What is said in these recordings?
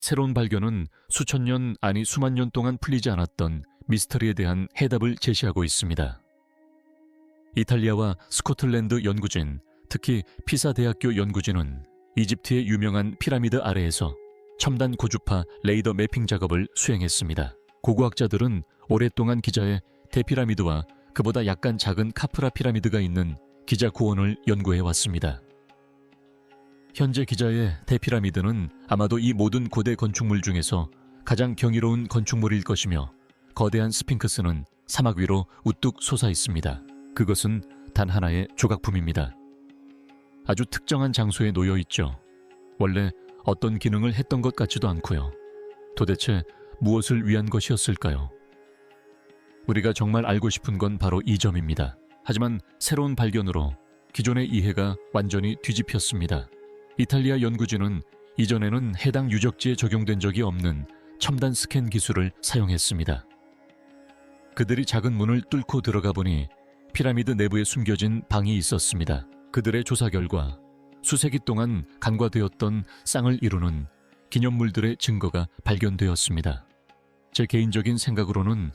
새로운 발견은 수천 년 아니 수만 년 동안 풀리지 않았던 미스터리에 대한 해답을 제시하고 있습니다. 이탈리아와 스코틀랜드 연구진, 특히 피사 대학교 연구진은 이집트의 유명한 피라미드 아래에서 첨단 고주파 레이더 매핑 작업을 수행했습니다. 고고학자들은 오랫동안 기자의 대피라미드와 그보다 약간 작은 카프라 피라미드가 있는 기자 고원을 연구해 왔습니다. 현재 기자의 대피라미드는 아마도 이 모든 고대 건축물 중에서 가장 경이로운 건축물일 것이며, 거대한 스핑크스는 사막 위로 우뚝 솟아 있습니다. 그것은 단 하나의 조각품입니다. 아주 특정한 장소에 놓여 있죠. 원래 어떤 기능을 했던 것 같지도 않고요. 도대체 무엇을 위한 것이었을까요? 우리가 정말 알고 싶은 건 바로 이 점입니다. 하지만 새로운 발견으로 기존의 이해가 완전히 뒤집혔습니다. 이탈리아 연구진은 이전에는 해당 유적지에 적용된 적이 없는 첨단 스캔 기술을 사용했습니다. 그들이 작은 문을 뚫고 들어가 보니 피라미드 내부에 숨겨진 방이 있었습니다. 그들의 조사 결과 수세기 동안 간과되었던 쌍을 이루는 기념물들의 증거가 발견되었습니다. 제 개인적인 생각으로는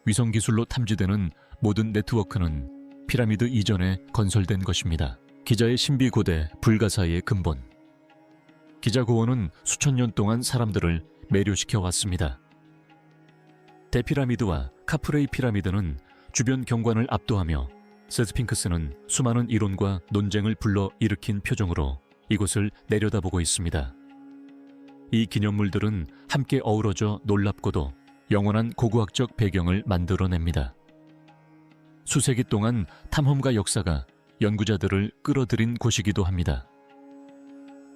위성기술로 탐지되는 모든 네트워크는 피라미드 이전에 건설된 것입니다. 기자의 신비고대 불가사의의 근본. 기자 고원은 수천 년 동안 사람들을 매료시켜 왔습니다. 대피라미드와 카프레이 피라미드는 주변 경관을 압도하며, 스핑크스는 수많은 이론과 논쟁을 불러 일으킨 표정으로 이곳을 내려다보고 있습니다. 이 기념물들은 함께 어우러져 놀랍고도 영원한 고고학적 배경을 만들어냅니다. 수세기 동안 탐험가 역사가 연구자들을 끌어들인 곳이기도 합니다.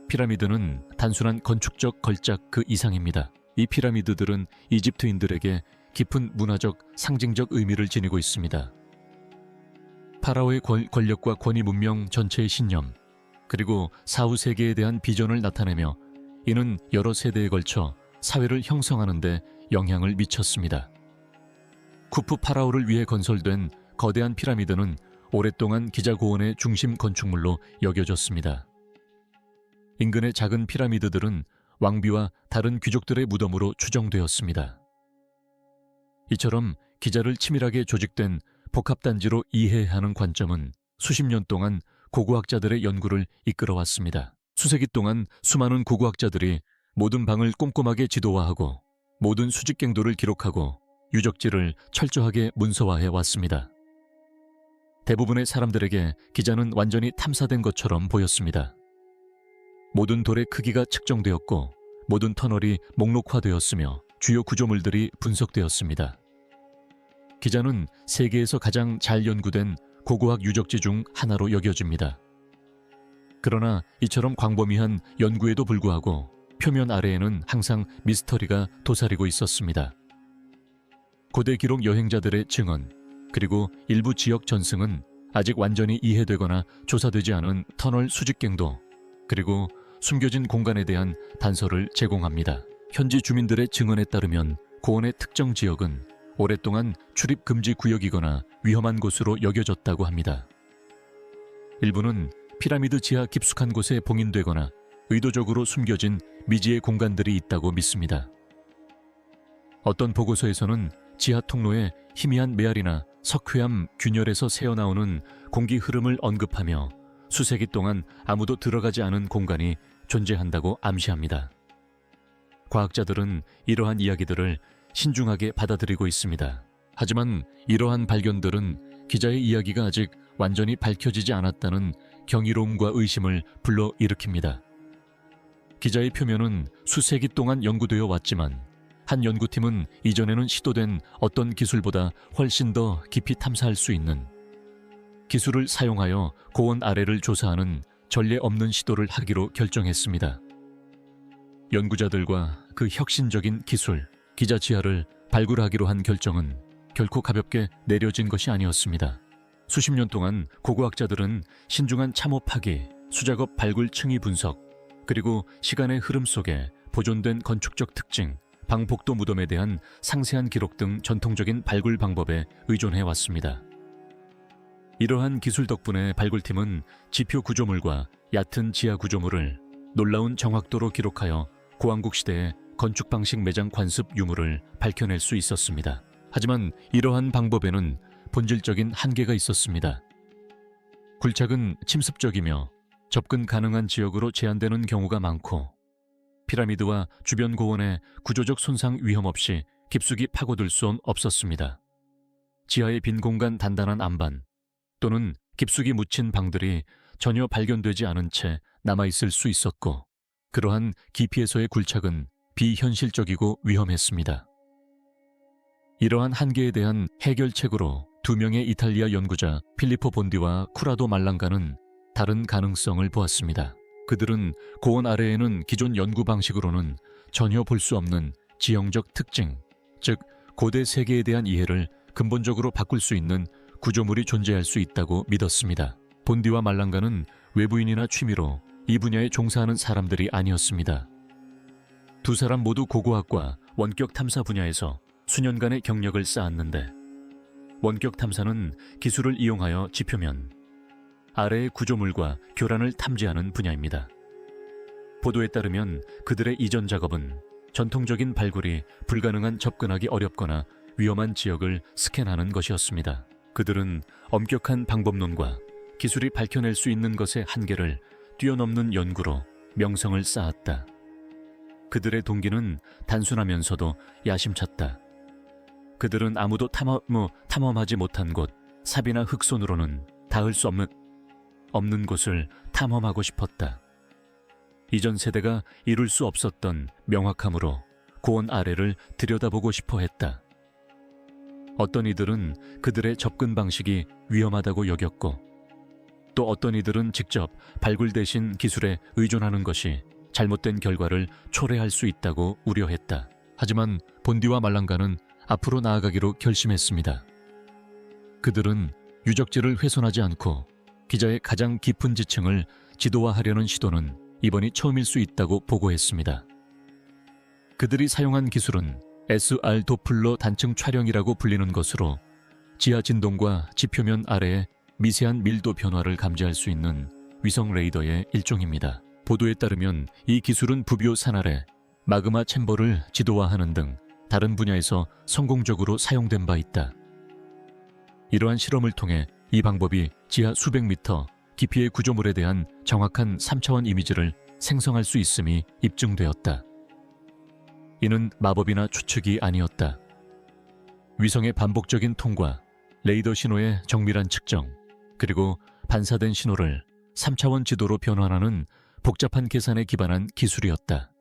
피라미드는 단순한 건축적 걸작 그 이상입니다. 이 피라미드들은 이집트인들에게 깊은 문화적, 상징적 의미를 지니고 있습니다. 파라오의 권력과 권위 문명 전체의 신념, 그리고 사후 세계에 대한 비전을 나타내며, 이는 여러 세대에 걸쳐 사회를 형성하는 데 영향을 미쳤습니다. 쿠프 파라오를 위해 건설된 거대한 피라미드는 오랫동안 기자 고원의 중심 건축물로 여겨졌습니다. 인근의 작은 피라미드들은 왕비와 다른 귀족들의 무덤으로 추정되었습니다. 이처럼 기자를 치밀하게 조직된 복합단지로 이해하는 관점은 수십 년 동안 고고학자들의 연구를 이끌어왔습니다. 수세기 동안 수많은 고고학자들이 모든 방을 꼼꼼하게 지도화하고 모든 수직갱도를 기록하고 유적지를 철저하게 문서화해 왔습니다. 대부분의 사람들에게 기자는 완전히 탐사된 것처럼 보였습니다. 모든 돌의 크기가 측정되었고 모든 터널이 목록화되었으며 주요 구조물들이 분석되었습니다. 기자는 세계에서 가장 잘 연구된 고고학 유적지 중 하나로 여겨집니다. 그러나 이처럼 광범위한 연구에도 불구하고 표면 아래에는 항상 미스터리가 도사리고 있었습니다. 고대 기록 여행자들의 증언, 그리고 일부 지역 전승은 아직 완전히 이해되거나 조사되지 않은 터널 수직갱도, 그리고 숨겨진 공간에 대한 단서를 제공합니다. 현지 주민들의 증언에 따르면 고원의 특정 지역은 오랫동안 출입 금지 구역이거나 위험한 곳으로 여겨졌다고 합니다. 일부는 피라미드 지하 깊숙한 곳에 봉인되거나 의도적으로 숨겨진 미지의 공간들이 있다고 믿습니다. 어떤 보고서에서는 지하 통로에 희미한 메아리나 석회암 균열에서 새어나오는 공기 흐름을 언급하며 수세기 동안 아무도 들어가지 않은 공간이 존재한다고 암시합니다. 과학자들은 이러한 이야기들을 신중하게 받아들이고 있습니다. 하지만 이러한 발견들은 기자의 이야기가 아직 완전히 밝혀지지 않았다는 경이로움과 의심을 불러일으킵니다. 기자의 표면은 수세기 동안 연구되어 왔지만 한 연구팀은 이전에는 시도된 어떤 기술보다 훨씬 더 깊이 탐사할 수 있는, 기술을 사용하여 고원 아래를 조사하는 전례 없는 시도를 하기로 결정했습니다. 연구자들과 그 혁신적인 기술, 기자 지하를 발굴하기로 한 결정은 결코 가볍게 내려진 것이 아니었습니다. 수십 년 동안 고고학자들은 신중한 참호 파기, 수작업 발굴 층위 분석, 그리고 시간의 흐름 속에 보존된 건축적 특징, 방복도 무덤에 대한 상세한 기록 등 전통적인 발굴 방법에 의존해 왔습니다. 이러한 기술 덕분에 발굴팀은 지표 구조물과 얕은 지하 구조물을 놀라운 정확도로 기록하여 고왕국 시대에 건축 방식 매장 관습 유무를 밝혀낼 수 있었습니다. 하지만 이러한 방법에는 본질적인 한계가 있었습니다. 굴착은 침습적이며 접근 가능한 지역으로 제한되는 경우가 많고, 피라미드와 주변 고원의 구조적 손상 위험 없이 깊숙이 파고들 수 없었습니다. 지하의 빈 공간 단단한 안반 또는 깊숙이 묻힌 방들이 전혀 발견되지 않은 채 남아있을 수 있었고, 그러한 깊이에서의 굴착은 비현실적이고 위험했습니다. 이러한 한계에 대한 해결책으로 두 명의 이탈리아 연구자 필리포 본디와 쿠라도 말랑가는 다른 가능성을 보았습니다. 그들은 고원 아래에는 기존 연구 방식으로는 전혀 볼 수 없는 지형적 특징, 즉 고대 세계에 대한 이해를 근본적으로 바꿀 수 있는 구조물이 존재할 수 있다고 믿었습니다. 본디와 말랑가는 외부인이나 취미로 이 분야에 종사하는 사람들이 아니었습니다. 두 사람 모두 고고학과 원격 탐사 분야에서 수년간의 경력을 쌓았는데, 원격 탐사는 기술을 이용하여 지표면 아래의 구조물과 교란을 탐지하는 분야입니다. 보도에 따르면 그들의 이전 작업은 전통적인 발굴이 불가능한 접근하기 어렵거나 위험한 지역을 스캔하는 것이었습니다. 그들은 엄격한 방법론과 기술이 밝혀낼 수 있는 것의 한계를 뛰어넘는 연구로 명성을 쌓았다. 그들의 동기는 단순하면서도 야심찼다. 그들은 아무도 탐험하지 못한 곳, 삽이나 흙손으로는 닿을 수 없는 곳을 탐험하고 싶었다. 이전 세대가 이룰 수 없었던 명확함으로 고원 아래를 들여다보고 싶어 했다. 어떤 이들은 그들의 접근 방식이 위험하다고 여겼고, 또 어떤 이들은 직접 발굴 대신 기술에 의존하는 것이 잘못된 결과를 초래할 수 있다고 우려했다. 하지만 본디와 말랑가는 앞으로 나아가기로 결심했습니다. 그들은 유적지를 훼손하지 않고 기자의 가장 깊은 지층을 지도화하려는 시도는 이번이 처음일 수 있다고 보고했습니다. 그들이 사용한 기술은 SR 도플러 단층 촬영이라고 불리는 것으로 지하 진동과 지표면 아래의 미세한 밀도 변화를 감지할 수 있는 위성 레이더의 일종입니다. 보도에 따르면 이 기술은 부비오 산 아래 마그마 챔버를 지도화하는 등 다른 분야에서 성공적으로 사용된 바 있다. 이러한 실험을 통해 이 방법이 지하 수백 미터 깊이의 구조물에 대한 정확한 3차원 이미지를 생성할 수 있음이 입증되었다. 이는 마법이나 추측이 아니었다. 위성의 반복적인 통과, 레이더 신호의 정밀한 측정, 그리고 반사된 신호를 3차원 지도로 변환하는 복잡한 계산에 기반한 기술이었다.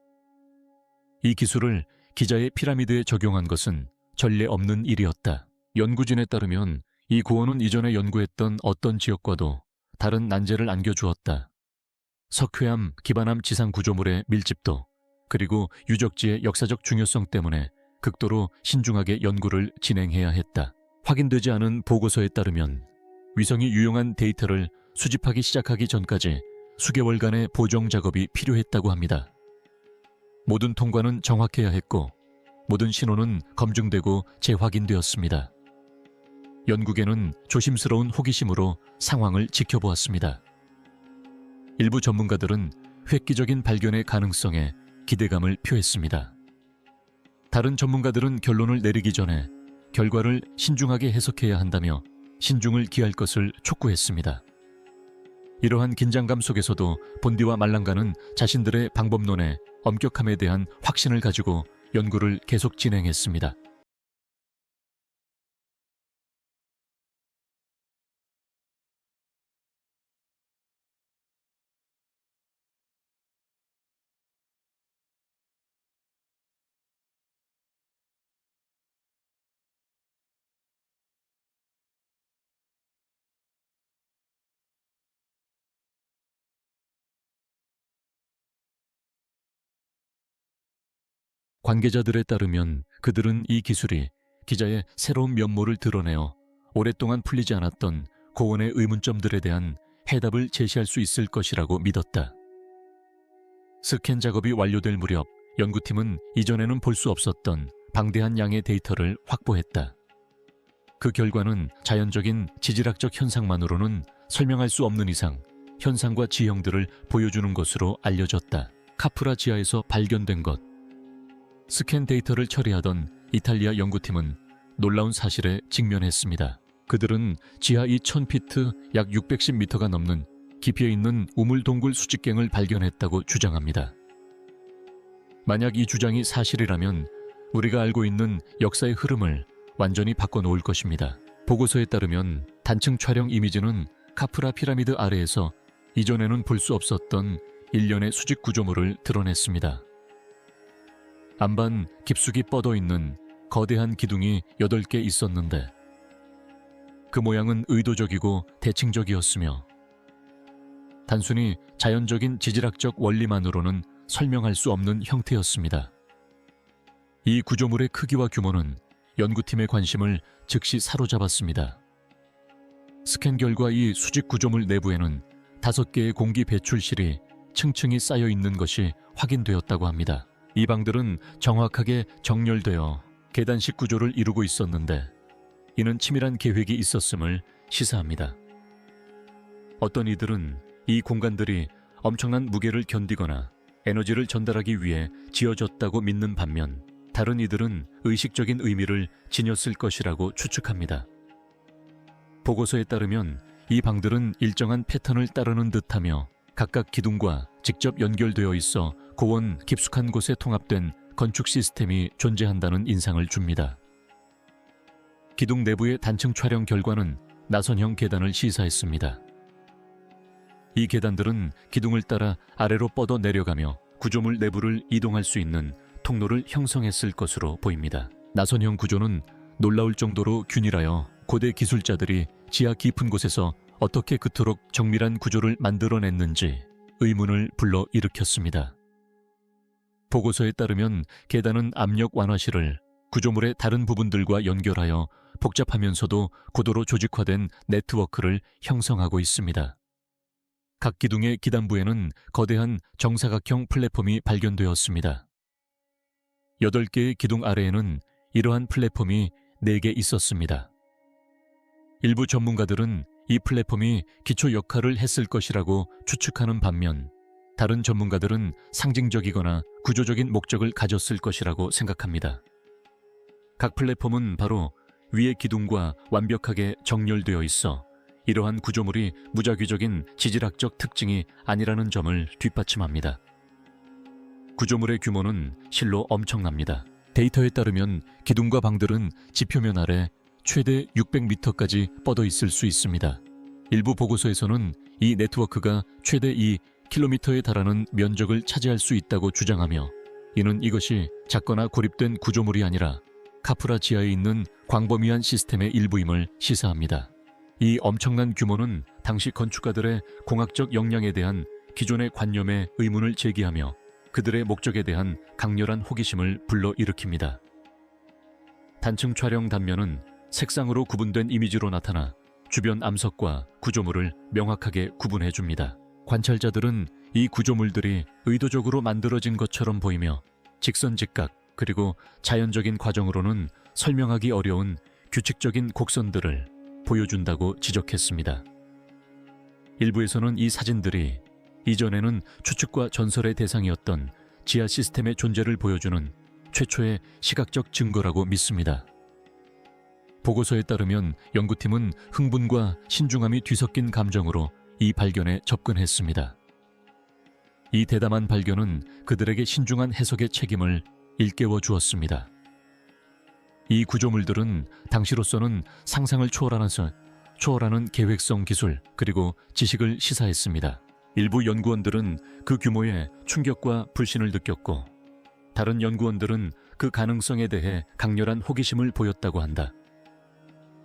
이 기술을 기자의 피라미드에 적용한 것은 전례 없는 일이었다. 연구진에 따르면 이 고원은 이전에 연구했던 어떤 지역과도 다른 난제를 안겨주었다. 석회암, 기반암 지상 구조물의 밀집도, 그리고 유적지의 역사적 중요성 때문에 극도로 신중하게 연구를 진행해야 했다. 확인되지 않은 보고서에 따르면 위성이 유용한 데이터를 수집하기 시작하기 전까지 수개월간의 보정 작업이 필요했다고 합니다. 모든 통과는 정확해야 했고 모든 신호는 검증되고 재확인되었습니다. 연구계는 조심스러운 호기심으로 상황을 지켜보았습니다. 일부 전문가들은 획기적인 발견의 가능성에 기대감을 표했습니다. 다른 전문가들은 결론을 내리기 전에 결과를 신중하게 해석해야 한다며 신중을 기할 것을 촉구했습니다. 이러한 긴장감 속에서도 본디와 말랑가는 자신들의 방법론의 엄격함에 대한 확신을 가지고 연구를 계속 진행했습니다. 관계자들에 따르면 그들은 이 기술이 기자의 새로운 면모를 드러내어 오랫동안 풀리지 않았던 고원의 의문점들에 대한 해답을 제시할 수 있을 것이라고 믿었다. 스캔 작업이 완료될 무렵 연구팀은 이전에는 볼 수 없었던 방대한 양의 데이터를 확보했다. 그 결과는 자연적인 지질학적 현상만으로는 설명할 수 없는 이상 현상과 지형들을 보여주는 것으로 알려졌다. 카프라 지하에서 발견된 것, 스캔 데이터를 처리하던 이탈리아 연구팀은 놀라운 사실에 직면했습니다. 그들은 지하 2000피트 약 610m가 넘는 깊이에 있는 우물동굴 수직갱을 발견했다고 주장합니다. 만약 이 주장이 사실이라면 우리가 알고 있는 역사의 흐름을 완전히 바꿔놓을 것입니다. 보고서에 따르면 단층 촬영 이미지는 카프라 피라미드 아래에서 이전에는 볼 수 없었던 일련의 수직 구조물을 드러냈습니다. 안반 깊숙이 뻗어있는 거대한 기둥이 8개 있었는데 그 모양은 의도적이고 대칭적이었으며 단순히 자연적인 지질학적 원리만으로는 설명할 수 없는 형태였습니다. 이 구조물의 크기와 규모는 연구팀의 관심을 즉시 사로잡았습니다. 스캔 결과 이 수직 구조물 내부에는 5개의 공기 배출실이 층층이 쌓여 있는 것이 확인되었다고 합니다. 이 방들은 정확하게 정렬되어 계단식 구조를 이루고 있었는데 이는 치밀한 계획이 있었음을 시사합니다. 어떤 이들은 이 공간들이 엄청난 무게를 견디거나 에너지를 전달하기 위해 지어졌다고 믿는 반면 다른 이들은 의식적인 의미를 지녔을 것이라고 추측합니다. 보고서에 따르면 이 방들은 일정한 패턴을 따르는 듯하며 각각 기둥과 직접 연결되어 있어 고원 깊숙한 곳에 통합된 건축 시스템이 존재한다는 인상을 줍니다. 기둥 내부의 단층 촬영 결과는 나선형 계단을 시사했습니다. 이 계단들은 기둥을 따라 아래로 뻗어 내려가며 구조물 내부를 이동할 수 있는 통로를 형성했을 것으로 보입니다. 나선형 구조는 놀라울 정도로 균일하여 고대 기술자들이 지하 깊은 곳에서 어떻게 그토록 정밀한 구조를 만들어냈는지 의문을 불러일으켰습니다. 보고서에 따르면 계단은 압력 완화실을 구조물의 다른 부분들과 연결하여 복잡하면서도 고도로 조직화된 네트워크를 형성하고 있습니다. 각 기둥의 기단부에는 거대한 정사각형 플랫폼이 발견되었습니다. 8개의 기둥 아래에는 이러한 플랫폼이 4개 있었습니다. 일부 전문가들은 이 플랫폼이 기초 역할을 했을 것이라고 추측하는 반면 다른 전문가들은 상징적이거나 구조적인 목적을 가졌을 것이라고 생각합니다. 각 플랫폼은 바로 위의 기둥과 완벽하게 정렬되어 있어 이러한 구조물이 무작위적인 지질학적 특징이 아니라는 점을 뒷받침합니다. 구조물의 규모는 실로 엄청납니다. 데이터에 따르면 기둥과 방들은 지표면 아래 최대 600m까지 뻗어 있을 수 있습니다. 일부 보고서에서는 이 네트워크가 최대 2km에 달하는 면적을 차지할 수 있다고 주장하며 이는 이것이 작거나 고립된 구조물이 아니라 카프라 지하에 있는 광범위한 시스템의 일부임을 시사합니다. 이 엄청난 규모는 당시 건축가들의 공학적 역량에 대한 기존의 관념에 의문을 제기하며 그들의 목적에 대한 강렬한 호기심을 불러일으킵니다. 단층 촬영 단면은 색상으로 구분된 이미지로 나타나 주변 암석과 구조물을 명확하게 구분해줍니다. 관찰자들은 이 구조물들이 의도적으로 만들어진 것처럼 보이며 직선 직각 그리고 자연적인 과정으로는 설명하기 어려운 규칙적인 곡선들을 보여준다고 지적했습니다. 일부에서는 이 사진들이 이전에는 추측과 전설의 대상이었던 지하 시스템의 존재를 보여주는 최초의 시각적 증거라고 믿습니다. 보고서에 따르면 연구팀은 흥분과 신중함이 뒤섞인 감정으로 이 발견에 접근했습니다. 이 대담한 발견은 그들에게 신중한 해석의 책임을 일깨워 주었습니다. 이 구조물들은 당시로서는 상상을 초월하는 계획성 기술 그리고 지식을 시사했습니다. 일부 연구원들은 그 규모에 충격과 불신을 느꼈고 다른 연구원들은 그 가능성에 대해 강렬한 호기심을 보였다고 한다.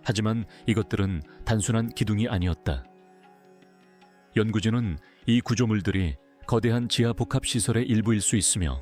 하지만 이것들은 단순한 기둥이 아니었다. 연구진은 이 구조물들이 거대한 지하 복합시설의 일부일 수 있으며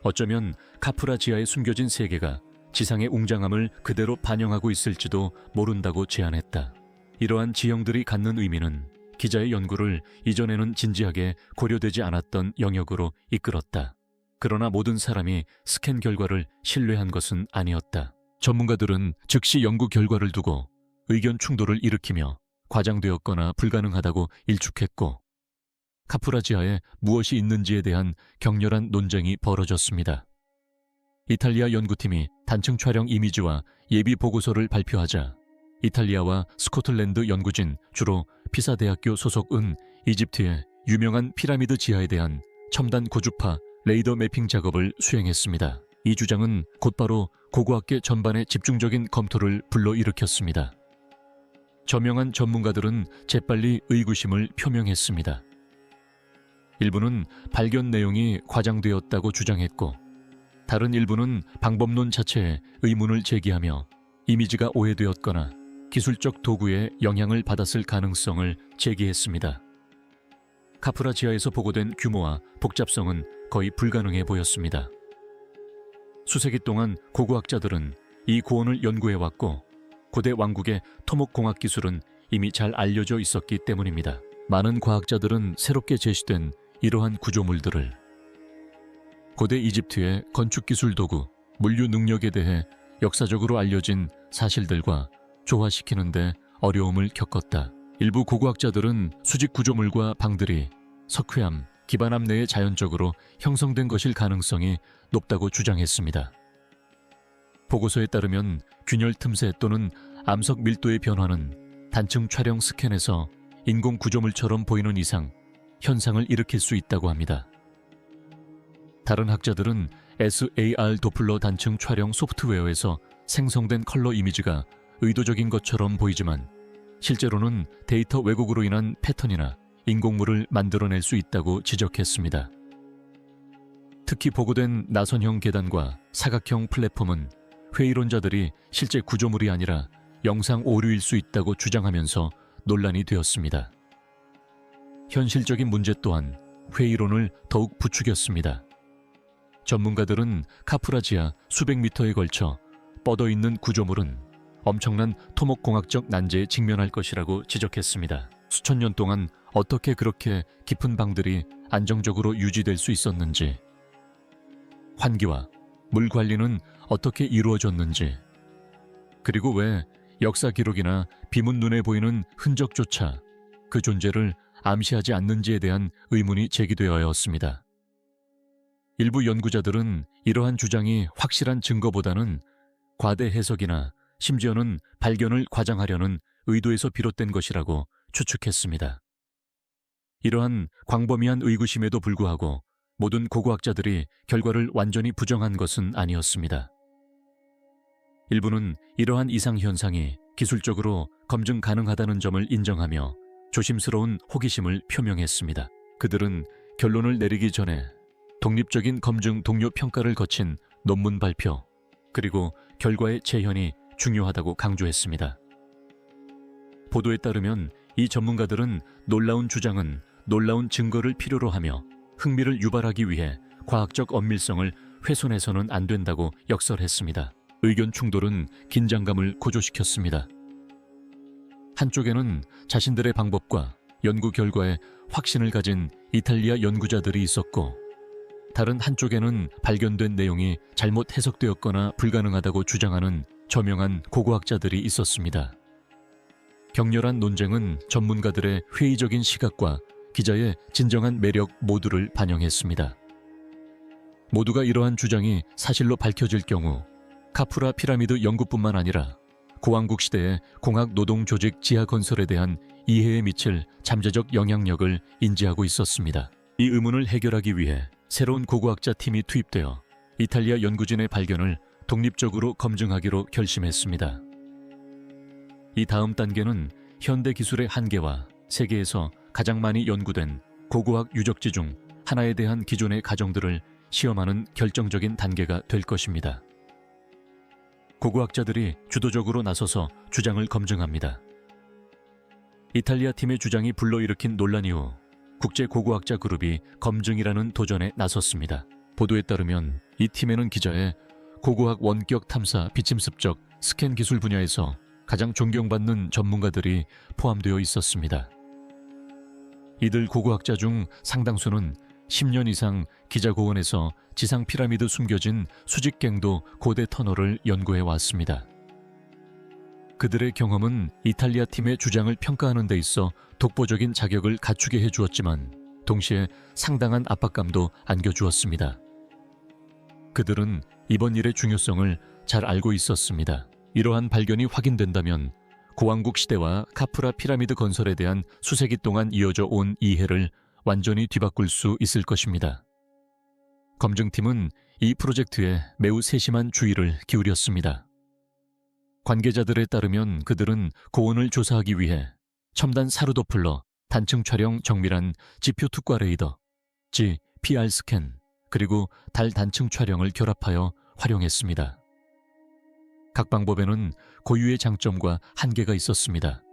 어쩌면 카프라 지하에 숨겨진 세계가 지상의 웅장함을 그대로 반영하고 있을지도 모른다고 제안했다. 이러한 지형들이 갖는 의미는 기자의 연구를 이전에는 진지하게 고려되지 않았던 영역으로 이끌었다. 그러나 모든 사람이 스캔 결과를 신뢰한 것은 아니었다. 전문가들은 즉시 연구 결과를 두고 의견 충돌을 일으키며 과장되었거나 불가능하다고 일축했고 카프라 지하에 무엇이 있는지에 대한 격렬한 논쟁이 벌어졌습니다. 이탈리아 연구팀이 단층 촬영 이미지와 예비 보고서를 발표하자 이탈리아와 스코틀랜드 연구진, 주로 피사 대학교 소속은 이집트의 유명한 피라미드 지하에 대한 첨단 고주파 레이더 매핑 작업을 수행했습니다. 이 주장은 곧바로 고고학계 전반의 집중적인 검토를 불러일으켰습니다. 저명한 전문가들은 재빨리 의구심을 표명했습니다. 일부는 발견 내용이 과장되었다고 주장했고, 다른 일부는 방법론 자체에 의문을 제기하며 이미지가 오해되었거나 기술적 도구에 영향을 받았을 가능성을 제기했습니다. 카프라 지하에서 보고된 규모와 복잡성은 거의 불가능해 보였습니다. 수세기 동안 고고학자들은 이 고원을 연구해왔고, 고대 왕국의 토목공학 기술은 이미 잘 알려져 있었기 때문입니다. 많은 과학자들은 새롭게 제시된 이러한 구조물들을 고대 이집트의 건축기술 도구, 물류 능력에 대해 역사적으로 알려진 사실들과 조화시키는 데 어려움을 겪었다. 일부 고고학자들은 수직 구조물과 방들이 석회암, 기반암 내에 자연적으로 형성된 것일 가능성이 높다고 주장했습니다. 보고서에 따르면 균열 틈새 또는 암석 밀도의 변화는 단층 촬영 스캔에서 인공 구조물처럼 보이는 이상 현상을 일으킬 수 있다고 합니다. 다른 학자들은 SAR 도플러 단층 촬영 소프트웨어에서 생성된 컬러 이미지가 의도적인 것처럼 보이지만 실제로는 데이터 왜곡으로 인한 패턴이나 인공물을 만들어낼 수 있다고 지적했습니다. 특히 보고된 나선형 계단과 사각형 플랫폼은 회의론자들이 실제 구조물이 아니라 영상 오류일 수 있다고 주장하면서 논란이 되었습니다. 현실적인 문제 또한 회의론을 더욱 부추겼습니다. 전문가들은 카프라지아 수백 미터에 걸쳐 뻗어있는 구조물은 엄청난 토목공학적 난제에 직면할 것이라고 지적했습니다. 수천 년 동안 어떻게 그렇게 깊은 방들이 안정적으로 유지될 수 있었는지, 환기와 물 관리는 어떻게 이루어졌는지, 그리고 왜 역사 기록이나 비문 눈에 보이는 흔적조차 그 존재를 암시하지 않는지에 대한 의문이 제기되어였습니다. 일부 연구자들은 이러한 주장이 확실한 증거보다는 과대 해석이나 심지어는 발견을 과장하려는 의도에서 비롯된 것이라고 추측했습니다. 이러한 광범위한 의구심에도 불구하고 모든 고고학자들이 결과를 완전히 부정한 것은 아니었습니다. 일부는 이러한 이상 현상이 기술적으로 검증 가능하다는 점을 인정하며 조심스러운 호기심을 표명했습니다. 그들은 결론을 내리기 전에 독립적인 검증 동료 평가를 거친 논문 발표, 그리고 결과의 재현이 중요하다고 강조했습니다. 보도에 따르면 이 전문가들은 놀라운 주장은 놀라운 증거를 필요로 하며 흥미를 유발하기 위해 과학적 엄밀성을 훼손해서는 안 된다고 역설했습니다. 의견 충돌은 긴장감을 고조시켰습니다. 한쪽에는 자신들의 방법과 연구 결과에 확신을 가진 이탈리아 연구자들이 있었고, 다른 한쪽에는 발견된 내용이 잘못 해석되었거나 불가능하다고 주장하는 저명한 고고학자들이 있었습니다. 격렬한 논쟁은 전문가들의 회의적인 시각과 기자의 진정한 매력 모두를 반영했습니다. 모두가 이러한 주장이 사실로 밝혀질 경우 카프라 피라미드 연구뿐만 아니라 고왕국 시대의 공학 노동 조직 지하 건설에 대한 이해에 미칠 잠재적 영향력을 인지하고 있었습니다. 이 의문을 해결하기 위해 새로운 고고학자 팀이 투입되어 이탈리아 연구진의 발견을 독립적으로 검증하기로 결심했습니다. 이 다음 단계는 현대 기술의 한계와 세계에서 가장 많이 연구된 고고학 유적지 중 하나에 대한 기존의 가정들을 시험하는 결정적인 단계가 될 것입니다. 고고학자들이 주도적으로 나서서 주장을 검증합니다. 이탈리아 팀의 주장이 불러일으킨 논란 이후 국제 고고학자 그룹이 검증이라는 도전에 나섰습니다. 보도에 따르면 이 팀에는 기자의 고고학 원격 탐사 비침습적 스캔 기술 분야에서 가장 존경받는 전문가들이 포함되어 있었습니다. 이들 고고학자 중 상당수는 10년 이상 기자고원에서 지상 피라미드 숨겨진 수직갱도 고대 터널을 연구해 왔습니다. 그들의 경험은 이탈리아 팀의 주장을 평가하는 데 있어 독보적인 자격을 갖추게 해주었지만 동시에 상당한 압박감도 안겨주었습니다. 그들은 이번 일의 중요성을 잘 알고 있었습니다. 이러한 발견이 확인된다면 고왕국 시대와 카프라 피라미드 건설에 대한 수세기 동안 이어져 온 이해를 완전히 뒤바꿀 수 있을 것입니다. 검증팀은 이 프로젝트에 매우 세심한 주의를 기울였습니다. 관계자들에 따르면 그들은 고원을 조사하기 위해 첨단 사르도플러, 단층 촬영 정밀한 지표 특과 레이더, PR 스캔, 그리고 달 단층 촬영을 결합하여 활용했습니다. 각 방법에는 고유의 장점과 한계가 있었습니다.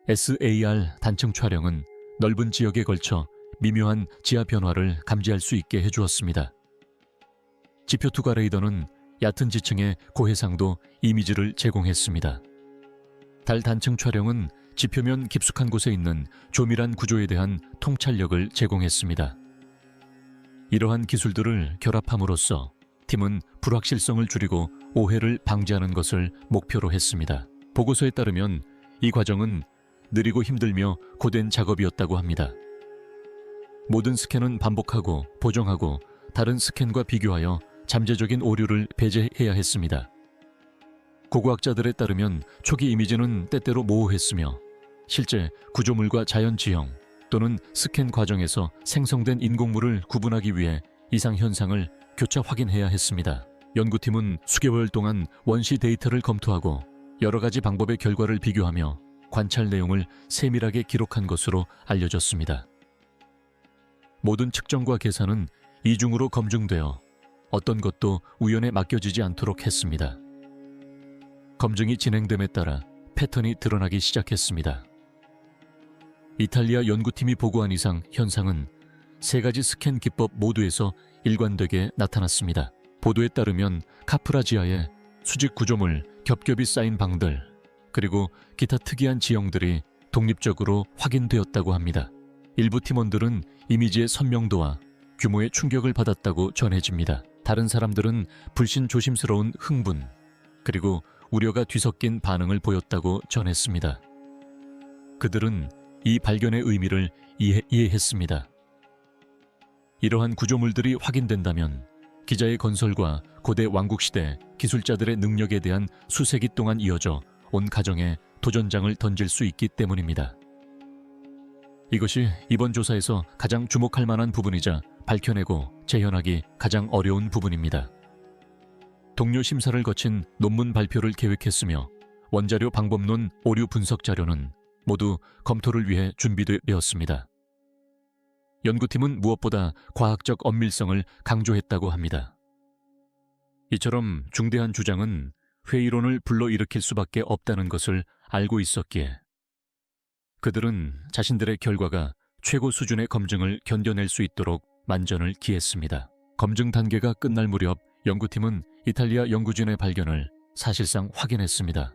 SAR 단층 촬영은 넓은 지역에 걸쳐 미묘한 지하 변화를 감지할 수 있게 해주었습니다. 지표 투과 레이더는 얕은 지층의 고해상도 이미지를 제공했습니다. 달 단층 촬영은 지표면 깊숙한 곳에 있는 조밀한 구조에 대한 통찰력을 제공했습니다. 이러한 기술들을 결합함으로써 팀은 불확실성을 줄이고 오해를 방지하는 것을 목표로 했습니다. 보고서에 따르면 이 과정은 느리고 힘들며 고된 작업이었다고 합니다. 모든 스캔은 반복하고 보정하고 다른 스캔과 비교하여 잠재적인 오류를 배제해야 했습니다. 고고학자들에 따르면 초기 이미지는 때때로 모호했으며 실제 구조물과 자연 지형 또는 스캔 과정에서 생성된 인공물을 구분하기 위해 이상 현상을 교차 확인해야 했습니다. 연구팀은 수개월 동안 원시 데이터를 검토하고 여러 가지 방법의 결과를 비교하며 관찰 내용을 세밀하게 기록한 것으로 알려졌습니다. 모든 측정과 계산은 이중으로 검증되어 어떤 것도 우연에 맡겨지지 않도록 했습니다. 검증이 진행됨에 따라 패턴이 드러나기 시작했습니다. 이탈리아 연구팀이 보고한 이상 현상은 세 가지 스캔 기법 모두에서 일관되게 나타났습니다. 보도에 따르면 카프라 지하에 수직 구조물, 겹겹이 쌓인 방들, 그리고 기타 특이한 지형들이 독립적으로 확인되었다고 합니다. 일부 팀원들은 이미지의 선명도와 규모의 충격을 받았다고 전해집니다. 다른 사람들은 불신 조심스러운 흥분, 그리고 우려가 뒤섞인 반응을 보였다고 전했습니다. 그들은 이 발견의 의미를 이해했습니다. 이러한 구조물들이 확인된다면 기자의 건설과 고대 왕국시대 기술자들의 능력에 대한 수세기 동안 이어져 온 가정에 도전장을 던질 수 있기 때문입니다. 이것이 이번 조사에서 가장 주목할 만한 부분이자 밝혀내고 재현하기 가장 어려운 부분입니다. 동료 심사를 거친 논문 발표를 계획했으며 원자료 방법론 오류 분석 자료는 모두 검토를 위해 준비되었습니다. 연구팀은 무엇보다 과학적 엄밀성을 강조했다고 합니다. 이처럼 중대한 주장은 회의론을 불러일으킬 수밖에 없다는 것을 알고 있었기에 그들은 자신들의 결과가 최고 수준의 검증을 견뎌낼 수 있도록 만전을 기했습니다. 검증 단계가 끝날 무렵 연구팀은 이탈리아 연구진의 발견을 사실상 확인했습니다.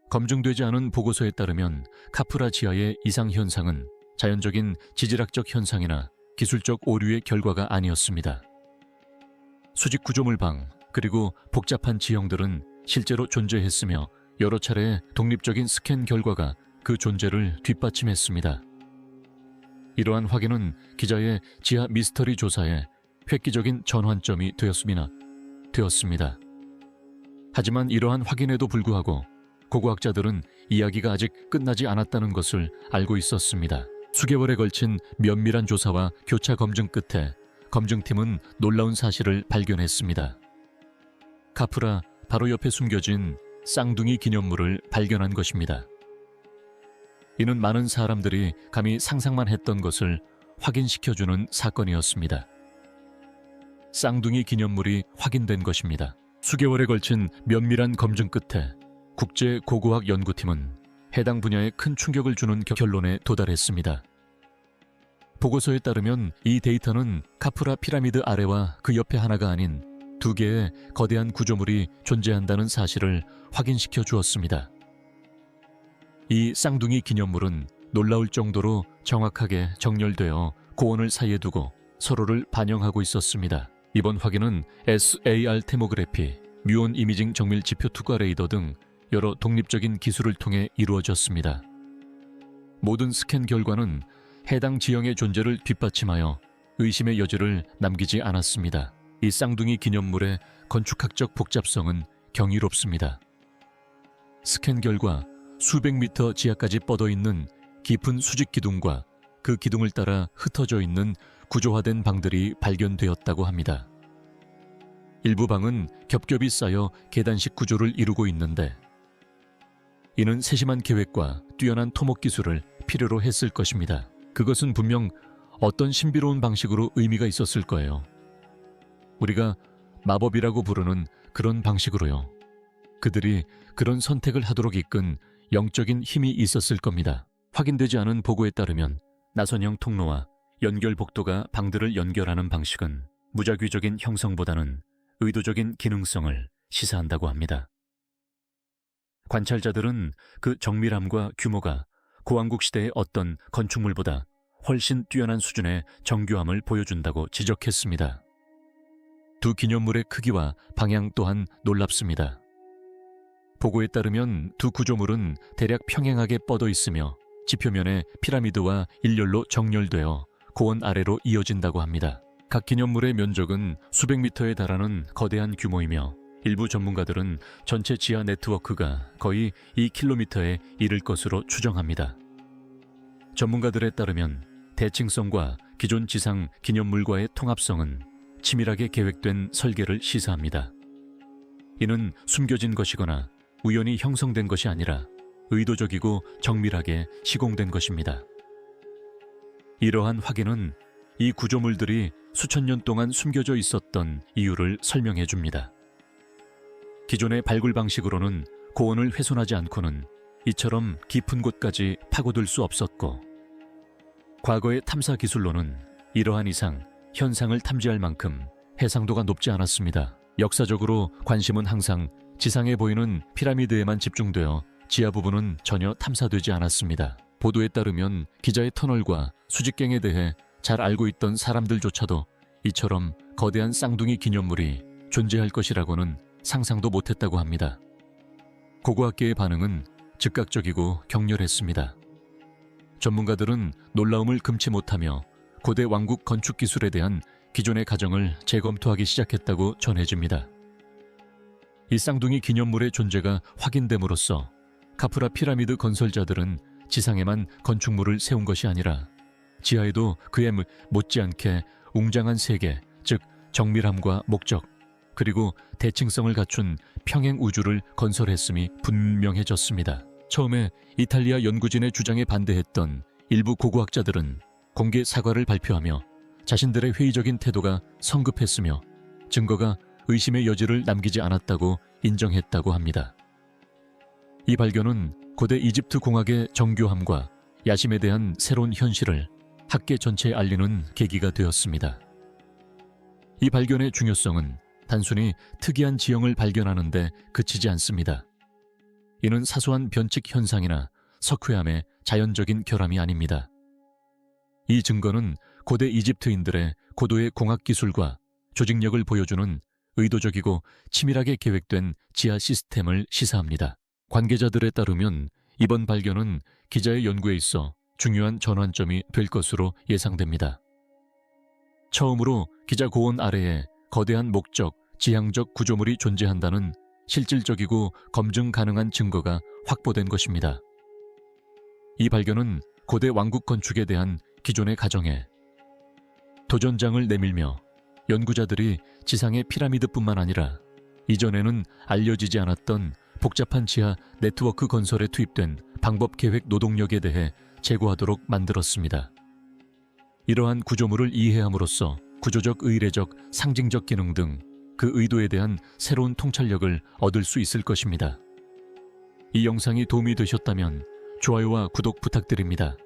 검증되지 않은 보고서에 따르면 카프라 지하의 이상 현상은 자연적인 지질학적 현상이나 기술적 오류의 결과가 아니었습니다. 수직 구조물 방, 그리고 복잡한 지형들은 실제로 존재했으며 여러 차례의 독립적인 스캔 결과가 그 존재를 뒷받침했습니다. 이러한 확인은 기자의 지하 미스터리 조사에 획기적인 전환점이 되었습니다. 하지만 이러한 확인에도 불구하고 고고학자들은 이야기가 아직 끝나지 않았다는 것을 알고 있었습니다. 수개월에 걸친 면밀한 조사와 교차 검증 끝에 검증팀은 놀라운 사실을 발견했습니다. 카프라 바로 옆에 숨겨진 쌍둥이 기념물을 발견한 것입니다. 이는 많은 사람들이 감히 상상만 했던 것을 확인시켜주는 사건이었습니다. 쌍둥이 기념물이 확인된 것입니다. 수개월에 걸친 면밀한 검증 끝에 국제고고학 연구팀은 해당 분야에 큰 충격을 주는 결론에 도달했습니다. 보고서에 따르면 이 데이터는 카프라 피라미드 아래와 그 옆에 하나가 아닌 두 개의 거대한 구조물이 존재한다는 사실을 확인시켜 주었습니다. 이 쌍둥이 기념물은 놀라울 정도로 정확하게 정렬되어 고원을 사이에 두고 서로를 반영하고 있었습니다. 이번 확인은 SAR 테모그래피, 뮤온 이미징 정밀 지표 투과 레이더 등 여러 독립적인 기술을 통해 이루어졌습니다. 모든 스캔 결과는 해당 지형의 존재를 뒷받침하여 의심의 여지를 남기지 않았습니다. 이 쌍둥이 기념물의 건축학적 복잡성은 경이롭습니다. 스캔 결과 수백 미터 지하까지 뻗어 있는 깊은 수직 기둥과 그 기둥을 따라 흩어져 있는 구조화된 방들이 발견되었다고 합니다. 일부 방은 겹겹이 쌓여 계단식 구조를 이루고 있는데 이는 세심한 계획과 뛰어난 토목 기술을 필요로 했을 것입니다. 그것은 분명 어떤 신비로운 방식으로 의미가 있었을 거예요. 우리가 마법이라고 부르는 그런 방식으로요. 그들이 그런 선택을 하도록 이끈 영적인 힘이 있었을 겁니다. 확인되지 않은 보고에 따르면 나선형 통로와 연결 복도가 방들을 연결하는 방식은 무작위적인 형성보다는 의도적인 기능성을 시사한다고 합니다. 관찰자들은 그 정밀함과 규모가 고왕국 시대의 어떤 건축물보다 훨씬 뛰어난 수준의 정교함을 보여준다고 지적했습니다. 두 기념물의 크기와 방향 또한 놀랍습니다. 보고에 따르면 두 구조물은 대략 평행하게 뻗어 있으며 지표면에 피라미드와 일렬로 정렬되어 고원 아래로 이어진다고 합니다. 각 기념물의 면적은 수백 미터에 달하는 거대한 규모이며 일부 전문가들은 전체 지하 네트워크가 거의 2km에 이를 것으로 추정합니다. 전문가들에 따르면 대칭성과 기존 지상 기념물과의 통합성은 치밀하게 계획된 설계를 시사합니다. 이는 숨겨진 것이거나 우연히 형성된 것이 아니라 의도적이고 정밀하게 시공된 것입니다. 이러한 확인은 이 구조물들이 수천 년 동안 숨겨져 있었던 이유를 설명해 줍니다. 기존의 발굴 방식으로는 고원을 훼손하지 않고는 이처럼 깊은 곳까지 파고들 수 없었고, 과거의 탐사 기술로는 이러한 이상 현상을 탐지할 만큼 해상도가 높지 않았습니다. 역사적으로 관심은 항상 지상에 보이는 피라미드에만 집중되어 지하 부분은 전혀 탐사되지 않았습니다. 보도에 따르면 기자의 터널과 수직갱에 대해 잘 알고 있던 사람들조차도 이처럼 거대한 쌍둥이 기념물이 존재할 것이라고는 상상도 못했다고 합니다. 고고학계의 반응은 즉각적이고 격렬했습니다. 전문가들은 놀라움을 금치 못하며 고대 왕국 건축 기술에 대한 기존의 가정을 재검토하기 시작했다고 전해집니다. 이 쌍둥이 기념물의 존재가 확인됨으로써 카프라 피라미드 건설자들은 지상에만 건축물을 세운 것이 아니라 지하에도 그에 못지않게 웅장한 세계, 즉 정밀함과 목적, 그리고 대칭성을 갖춘 평행 우주를 건설했음이 분명해졌습니다. 처음에 이탈리아 연구진의 주장에 반대했던 일부 고고학자들은 공개 사과를 발표하며 자신들의 회의적인 태도가 성급했으며 증거가 의심의 여지를 남기지 않았다고 인정했다고 합니다. 이 발견은 고대 이집트 공학의 정교함과 야심에 대한 새로운 현실을 학계 전체에 알리는 계기가 되었습니다. 이 발견의 중요성은 단순히 특이한 지형을 발견하는 데 그치지 않습니다. 이는 사소한 변칙 현상이나 석회암의 자연적인 결함이 아닙니다. 이 증거는 고대 이집트인들의 고도의 공학 기술과 조직력을 보여주는 의도적이고 치밀하게 계획된 지하 시스템을 시사합니다. 관계자들에 따르면 이번 발견은 기자의 연구에 있어 중요한 전환점이 될 것으로 예상됩니다. 처음으로 기자 고원 아래에 거대한 목적, 지향적 구조물이 존재한다는 실질적이고 검증 가능한 증거가 확보된 것입니다. 이 발견은 고대 왕국 건축에 대한 기존의 가정에 도전장을 내밀며 연구자들이 지상의 피라미드뿐만 아니라 이전에는 알려지지 않았던 복잡한 지하 네트워크 건설에 투입된 방법 계획 노동력에 대해 제고하도록 만들었습니다. 이러한 구조물을 이해함으로써 구조적, 의례적, 상징적 기능 등 그 의도에 대한 새로운 통찰력을 얻을 수 있을 것입니다. 이 영상이 도움이 되셨다면 좋아요와 구독 부탁드립니다.